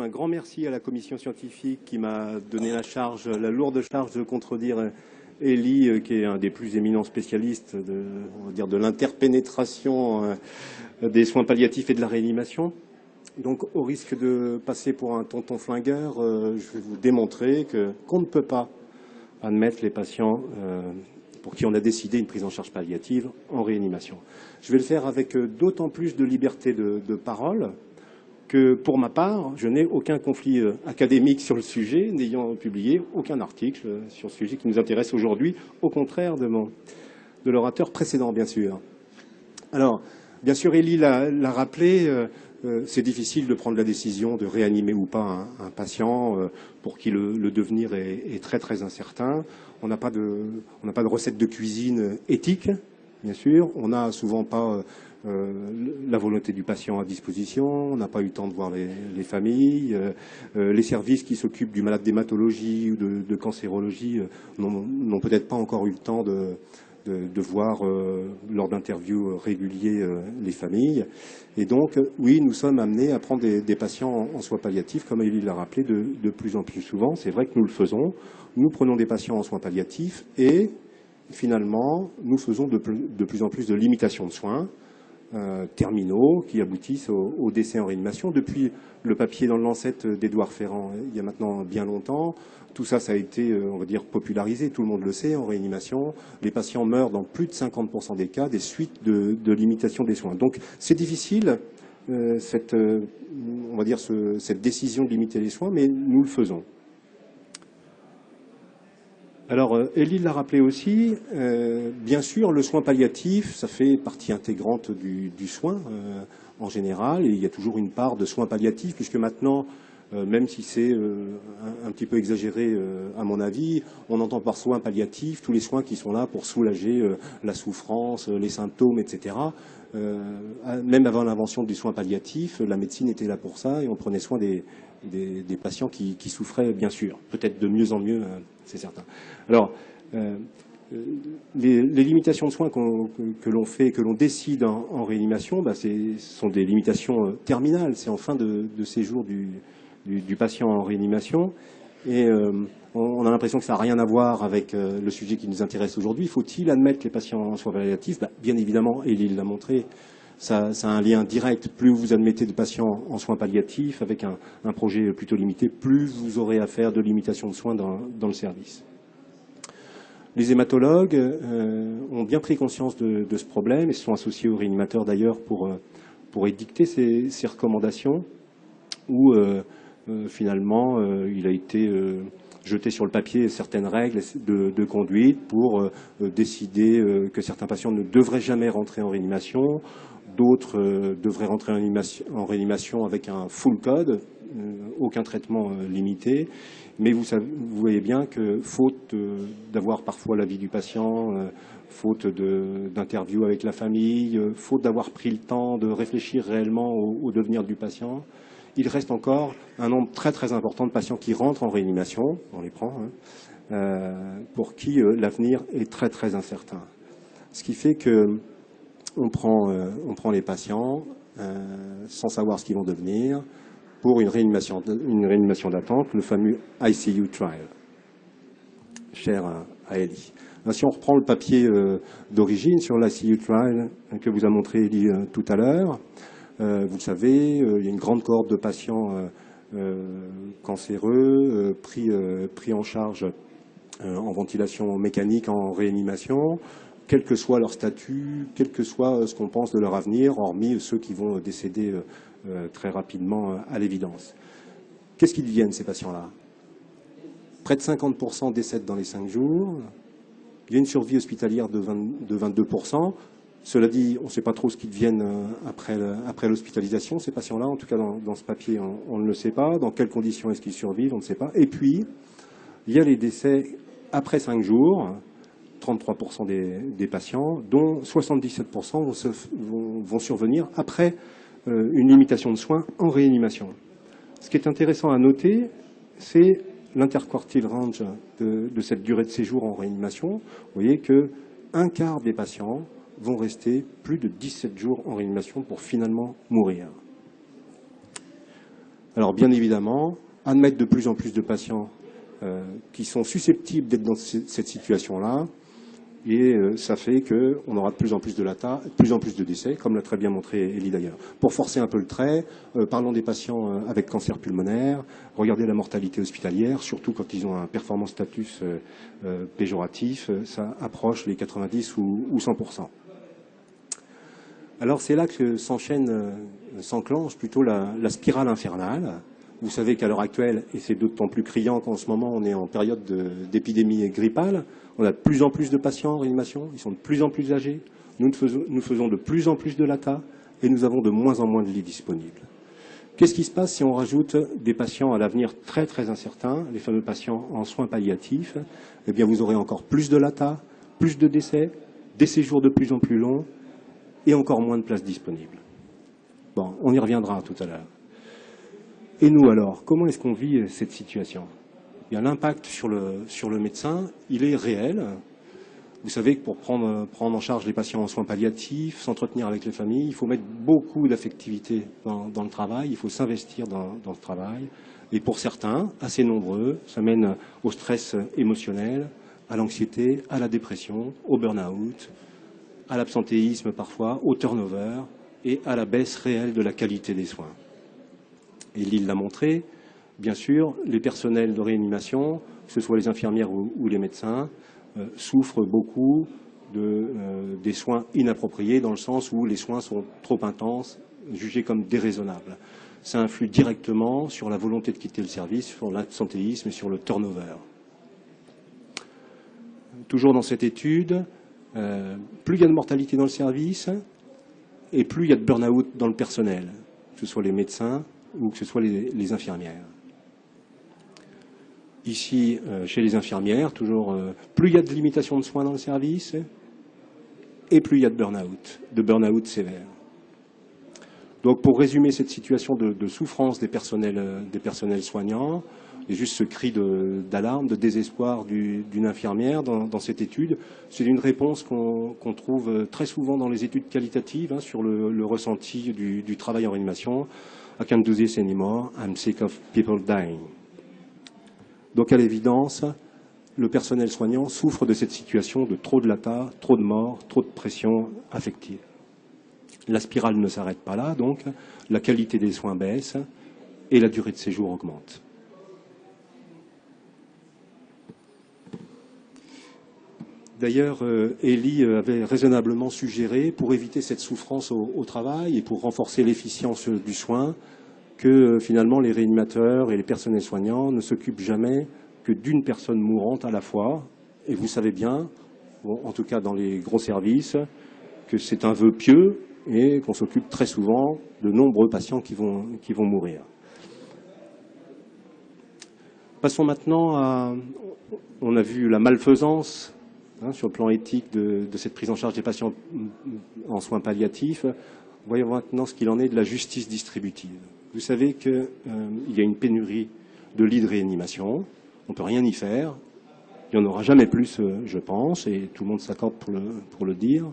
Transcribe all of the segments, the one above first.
Un grand merci à la commission scientifique qui m'a donné la lourde charge de contredire Elie, qui est un des plus éminents spécialistes de l'interpénétration des soins palliatifs et de la réanimation. Donc, au risque de passer pour un tonton flingueur, je vais vous démontrer qu'on ne peut pas admettre les patients pour qui on a décidé une prise en charge palliative en réanimation. Je vais le faire avec d'autant plus de liberté de parole que, pour ma part, je n'ai aucun conflit académique sur le sujet, n'ayant publié aucun article sur le sujet qui nous intéresse aujourd'hui, au contraire de l'orateur précédent, bien sûr. Alors, bien sûr, Elie l'a rappelé, c'est difficile de prendre la décision de réanimer ou pas un patient pour qui le devenir est très, très incertain. On n'a pas de recette de cuisine éthique, bien sûr. On n'a souvent pas la volonté du patient à disposition, on n'a pas eu le temps de voir les familles, les services qui s'occupent du malade d'hématologie ou de cancérologie n'ont peut-être pas encore eu le temps de voir lors d'interviews réguliers les familles. Et donc, oui, nous sommes amenés à prendre des patients en soins palliatifs, comme Elie l'a rappelé, de plus en plus souvent. C'est vrai que nous le faisons. Nous prenons des patients en soins palliatifs et finalement, nous faisons de plus en plus de limitations de soins terminaux qui aboutissent au décès en réanimation. Depuis le papier dans le Lancet d'Édouard Ferrand, il y a maintenant bien longtemps, tout ça, ça a été, on va dire, popularisé. Tout le monde le sait, en réanimation, les patients meurent dans plus de 50% des cas des suites de limitation des soins. Donc, c'est difficile, on va dire, cette décision de limiter les soins, mais nous le faisons. Alors, Elie l'a rappelé aussi, bien sûr, le soin palliatif, ça fait partie intégrante du soin en général, et il y a toujours une part de soins palliatifs, puisque maintenant, même si c'est un petit peu exagéré à mon avis, on entend par soins palliatifs tous les soins qui sont là pour soulager la souffrance, les symptômes, etc. Même avant l'invention du soin palliatif, la médecine était là pour ça, et on prenait soin des patients qui souffraient, bien sûr, peut-être de mieux en mieux, c'est certain. Alors, les limitations de soins que l'on fait, que l'on décide en réanimation, ce sont des limitations terminales, c'est en fin de séjour du patient en réanimation, et on a l'impression que ça n'a rien à voir avec le sujet qui nous intéresse aujourd'hui. Faut-il admettre les patients en soins palliatifs? Bien évidemment, Elie l'a montré, ça a un lien direct. Plus vous admettez de patients en soins palliatifs avec un projet plutôt limité, plus vous aurez à faire de limitation de soins dans le service. Les hématologues ont bien pris conscience de ce problème et se sont associés aux réanimateurs d'ailleurs pour édicter ces recommandations où finalement il a été jeté sur le papier certaines règles de conduite pour décider que certains patients ne devraient jamais rentrer en réanimation, d'autres devraient rentrer en réanimation avec un full code, aucun traitement limité. Mais vous voyez bien que, faute d'avoir parfois l'avis du patient, faute d'interviews avec la famille, faute d'avoir pris le temps de réfléchir réellement au devenir du patient, il reste encore un nombre très très important de patients qui rentrent en réanimation, on les prend, pour qui l'avenir est très très incertain. Ce qui fait que on prend les patients sans savoir ce qu'ils vont devenir pour une réanimation d'attente, le fameux ICU trial, cher à Elie. Si on reprend le papier d'origine sur l'ICU trial que vous a montré Elie tout à l'heure, vous le savez, il y a une grande cohorte de patients cancéreux pris en charge en ventilation mécanique, en réanimation, quel que soit leur statut, quel que soit ce qu'on pense de leur avenir, hormis ceux qui vont décéder très rapidement à l'évidence. Qu'est-ce qu'ils deviennent, ces patients-là? Près de 50% décèdent dans les 5 jours. Il y a une survie hospitalière de 22%. Cela dit, on ne sait pas trop ce qu'ils deviennent après l'hospitalisation, ces patients-là. En tout cas, dans ce papier, on ne le sait pas. Dans quelles conditions est-ce qu'ils survivent, on ne sait pas. Et puis, il y a les décès après 5 jours, 33% des patients, dont 77% vont survenir après une limitation de soins en réanimation. Ce qui est intéressant à noter, c'est l'interquartile range de cette durée de séjour en réanimation. Vous voyez qu'un quart des patients vont rester plus de 17 jours en réanimation pour finalement mourir. Alors bien évidemment, admettre de plus en plus de patients qui sont susceptibles d'être dans cette situation-là, et ça fait qu'on aura de plus en plus de LATA, de plus en plus de décès, comme l'a très bien montré Elie d'ailleurs. Pour forcer un peu le trait, parlons des patients avec cancer pulmonaire, regardez la mortalité hospitalière, surtout quand ils ont un performance status péjoratif, ça approche les 90 ou 100%. Alors c'est là que s'enclenche plutôt la spirale infernale. Vous savez qu'à l'heure actuelle, et c'est d'autant plus criant qu'en ce moment on est en période d'épidémie grippale, on a de plus en plus de patients en réanimation, ils sont de plus en plus âgés, nous faisons de plus en plus de LATA et nous avons de moins en moins de lits disponibles. Qu'est-ce qui se passe si on rajoute des patients à l'avenir très très incertains, les fameux patients en soins palliatifs? Eh bien vous aurez encore plus de LATA, plus de décès, des séjours de plus en plus longs et encore moins de places disponibles. Bon, on y reviendra tout à l'heure. Et nous alors, comment est-ce qu'on vit cette situation? Eh bien, l'impact sur le médecin, il est réel. Vous savez que pour prendre en charge les patients en soins palliatifs, s'entretenir avec les familles, il faut mettre beaucoup d'affectivité dans le travail, il faut s'investir dans le travail. Et pour certains, assez nombreux, ça mène au stress émotionnel, à l'anxiété, à la dépression, au burn-out, à l'absentéisme parfois, au turnover et à la baisse réelle de la qualité des soins. Et Lille l'a montré, bien sûr, les personnels de réanimation, que ce soit les infirmières ou les médecins, souffrent beaucoup des soins inappropriés, dans le sens où les soins sont trop intenses, jugés comme déraisonnables. Ça influe directement sur la volonté de quitter le service, sur l'absentéisme et sur le turnover. Toujours dans cette étude, plus il y a de mortalité dans le service, et plus il y a de burn-out dans le personnel, que ce soit les médecins ou que ce soit les infirmières. Ici, chez les infirmières, toujours, plus il y a de limitation de soins dans le service, et plus il y a de burn-out sévère. Donc, pour résumer cette situation de souffrance des personnels soignants, il y a juste ce cri d'alarme, de désespoir d'une infirmière dans cette étude. C'est une réponse qu'on trouve très souvent dans les études qualitatives sur le ressenti du travail en réanimation. I can't do this anymore, I'm sick of people dying. Donc à l'évidence, le personnel soignant souffre de cette situation de trop de LATA, trop de morts, trop de pression affective. La spirale ne s'arrête pas là, donc la qualité des soins baisse et la durée de séjour augmente. D'ailleurs, Elie avait raisonnablement suggéré, pour éviter cette souffrance au travail et pour renforcer l'efficience du soin, que finalement les réanimateurs et les personnels soignants ne s'occupent jamais que d'une personne mourante à la fois. Et vous savez bien, bon, en tout cas dans les gros services, que c'est un vœu pieux et qu'on s'occupe très souvent de nombreux patients qui vont mourir. Passons maintenant à... On a vu la malfaisance sur le plan éthique de cette prise en charge des patients en soins palliatifs. Voyons maintenant ce qu'il en est de la justice distributive. Vous savez qu'il y a une pénurie de lits de réanimation. On ne peut rien y faire. Il n'y en aura jamais plus, je pense, et tout le monde s'accorde pour le dire.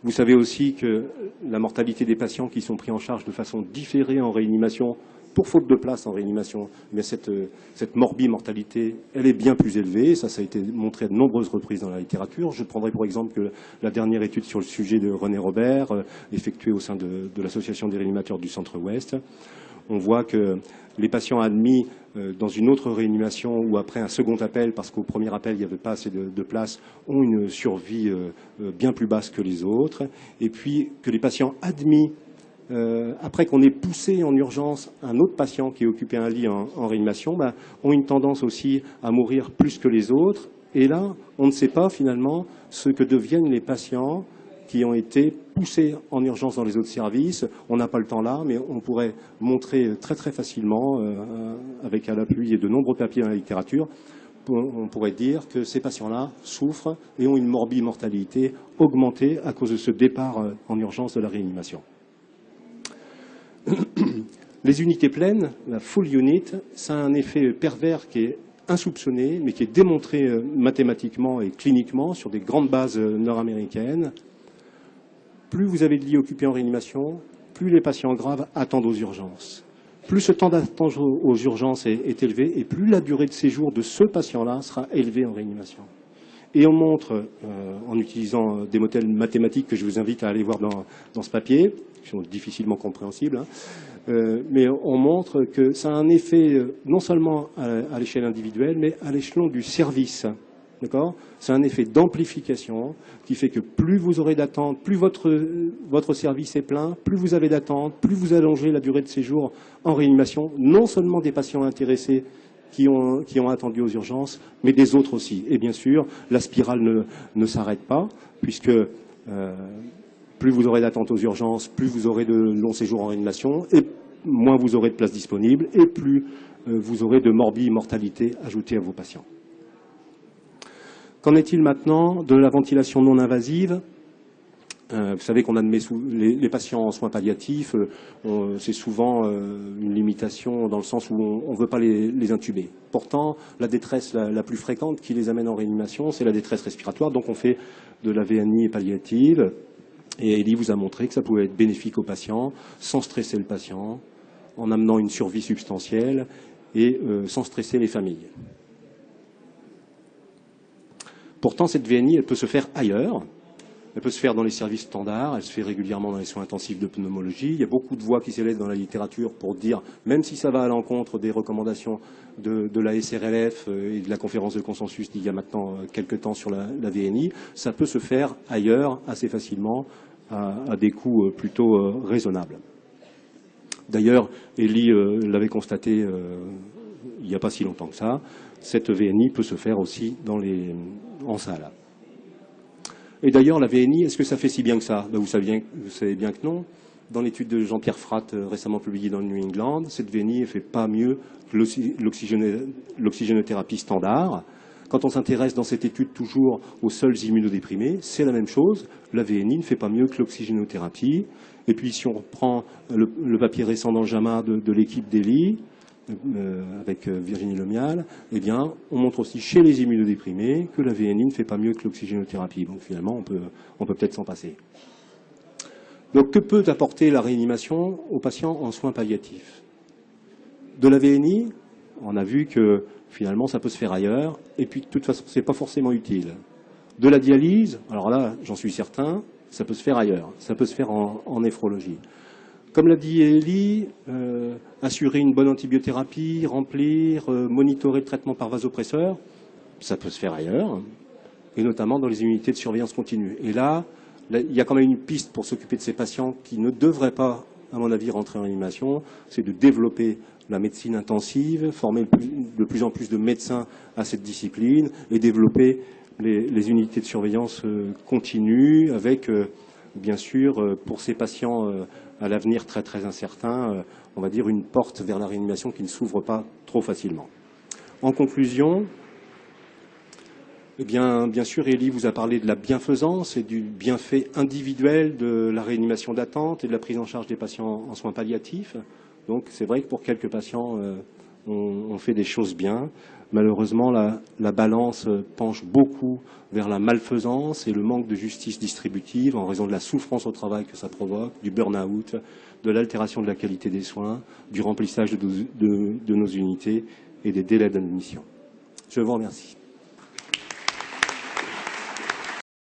Vous savez aussi que la mortalité des patients qui sont pris en charge de façon différée en réanimation, pour faute de place en réanimation, mais cette morbimortalité, elle est bien plus élevée. Ça a été montré à de nombreuses reprises dans la littérature. Je prendrai pour exemple que la dernière étude sur le sujet de René Robert, effectuée au sein de l'Association des réanimateurs du Centre-Ouest. On voit que les patients admis dans une autre réanimation ou après un second appel, parce qu'au premier appel il n'y avait pas assez de place, ont une survie bien plus basse que les autres. Et puis que les patients admis après qu'on ait poussé en urgence un autre patient qui occupait un lit en réanimation, ont une tendance aussi à mourir plus que les autres. Et là, on ne sait pas finalement ce que deviennent les patients qui ont été poussés en urgence dans les autres services. On n'a pas le temps là, mais on pourrait montrer très très facilement, avec à l'appui de nombreux papiers dans la littérature, on pourrait dire que ces patients-là souffrent et ont une morbimortalité augmentée à cause de ce départ en urgence de la réanimation. Les unités pleines, la full unit, ça a un effet pervers qui est insoupçonné, mais qui est démontré mathématiquement et cliniquement sur des grandes bases nord-américaines. plus vous avez de lits occupés en réanimation, plus les patients graves attendent aux urgences. Plus ce temps d'attente aux urgences est élevé, et plus la durée de séjour de ce patient-là sera élevée en réanimation. Et on montre, en utilisant des modèles mathématiques que je vous invite à aller voir dans ce papier, qui sont difficilement compréhensibles, mais on montre que ça a un effet non seulement à l'échelle individuelle, mais à l'échelon du service. D'accord ? C'est un effet d'amplification qui fait que plus vous aurez d'attente, plus votre service est plein, plus vous avez d'attente, plus vous allongez la durée de séjour en réanimation, non seulement des patients intéressés qui ont attendu aux urgences, mais des autres aussi. Et bien sûr, la spirale ne s'arrête pas, puisque plus vous aurez d'attente aux urgences, plus vous aurez de longs séjours en réanimation, et moins vous aurez de places disponibles, et plus vous aurez de morbi-mortalité ajoutée à vos patients. Qu'en est-il maintenant de la ventilation non invasive ? Vous savez qu'on admet les patients en soins palliatifs, c'est souvent une limitation dans le sens où on ne veut pas les intuber. Pourtant, la détresse la plus fréquente qui les amène en réanimation, c'est la détresse respiratoire. Donc on fait de la VNI palliative. Et Elie vous a montré que ça pouvait être bénéfique aux patients, sans stresser le patient, en amenant une survie substantielle et sans stresser les familles. Pourtant, cette VNI, elle peut se faire ailleurs. Elle peut se faire dans les services standards, elle se fait régulièrement dans les soins intensifs de pneumologie. Il y a beaucoup de voix qui s'élèvent dans la littérature pour dire, même si ça va à l'encontre des recommandations de la SRLF et de la conférence de consensus d'il y a maintenant quelques temps sur la VNI, ça peut se faire ailleurs assez facilement à des coûts plutôt raisonnables. D'ailleurs, Elie l'avait constaté il n'y a pas si longtemps que ça, cette VNI peut se faire aussi en salle. Et d'ailleurs, la VNI, est-ce que ça fait si bien que ça ? Ben, vous savez bien que non. Dans l'étude de Jean-Pierre Fratt, récemment publiée dans le New England, cette VNI ne fait pas mieux que l'oxygénothérapie standard. Quand on s'intéresse dans cette étude toujours aux seuls immunodéprimés, c'est la même chose. La VNI ne fait pas mieux que l'oxygénothérapie. Et puis, si on reprend le papier récent dans le JAMA de l'équipe d'Elie, avec Virginie Lemial, eh bien, on montre aussi chez les immunodéprimés que la VNI ne fait pas mieux que l'oxygénothérapie. Donc finalement, on peut peut-être s'en passer. Donc que peut apporter la réanimation aux patients en soins palliatifs ? De la VNI, on a vu que finalement ça peut se faire ailleurs, et puis de toute façon, ce n'est pas forcément utile. De la dialyse, alors là, j'en suis certain, ça peut se faire ailleurs, ça peut se faire en néphrologie. Comme l'a dit Elie, assurer une bonne antibiothérapie, remplir, monitorer le traitement par vasopresseur, ça peut se faire ailleurs, et notamment dans les unités de surveillance continue. Et là, il y a quand même une piste pour s'occuper de ces patients qui ne devraient pas, à mon avis, rentrer en réanimation, c'est de développer la médecine intensive, former de plus en plus de médecins à cette discipline, et développer les unités de surveillance continue avec, bien sûr, pour ces patients à l'avenir très très incertain, on va dire une porte vers la réanimation qui ne s'ouvre pas trop facilement. En conclusion, eh bien sûr, Elie vous a parlé de la bienfaisance et du bienfait individuel de la réanimation d'attente et de la prise en charge des patients en soins palliatifs. Donc c'est vrai que pour quelques patients, on fait des choses bien. Malheureusement, la balance penche beaucoup vers la malfaisance et le manque de justice distributive en raison de la souffrance au travail que ça provoque, du burn-out, de l'altération de la qualité des soins, du remplissage de nos unités et des délais d'admission. Je vous remercie.